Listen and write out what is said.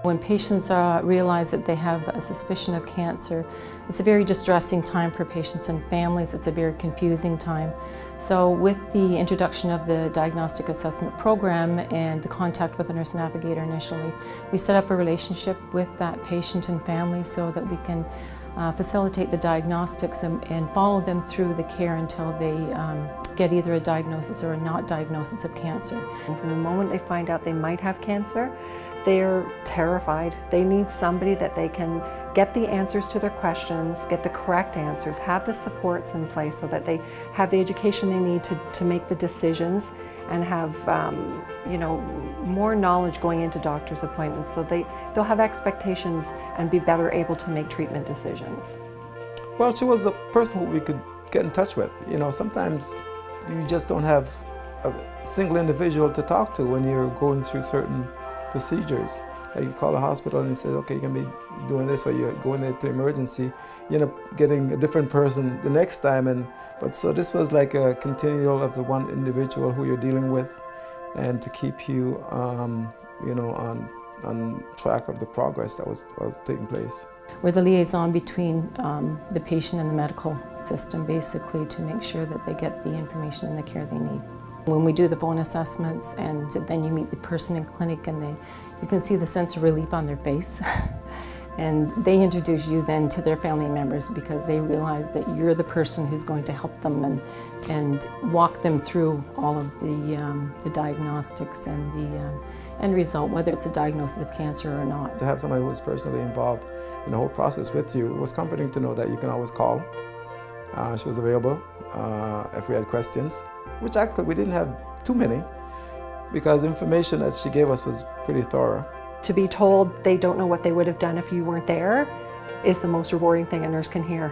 When patients realize that they have a suspicion of cancer, it's a very distressing time for patients and families. It's a very confusing time. So with the introduction of the Diagnostic Assessment Program and the contact with the nurse navigator initially, we set up a relationship with that patient and family so that we can facilitate the diagnostics and follow them through the care until they get either a diagnosis or a not diagnosis of cancer. From the moment they find out they might have cancer, they're terrified. They need somebody that they can get the answers to their questions, get the correct answers, have the supports in place so that they have the education they need to make the decisions and have more knowledge going into doctor's appointments, so they'll have expectations and be better able to make treatment decisions. Well, she was a person who we could get in touch with. You know, sometimes you just don't have a single individual to talk to when you're going through certain procedures. Like you call a hospital and you say, okay, you can be doing this, or you go in there to emergency, you end up getting a different person the next time. But so this was like a continual of the one individual who you're dealing with, and to keep you, on track of the progress that was taking place. We're the liaison between the patient and the medical system, basically, to make sure that they get the information and the care they need. When we do the phone assessments and then you meet the person in clinic and you can see the sense of relief on their face. And they introduce you then to their family members because they realize that you're the person who's going to help them and walk them through all of the diagnostics and the end result, whether it's a diagnosis of cancer or not. To have somebody who was personally involved in the whole process with you, it was comforting to know that you can always call. She was available if we had questions, which actually we didn't have too many because the information that she gave us was pretty thorough. To be told they don't know what they would have done if you weren't there is the most rewarding thing a nurse can hear.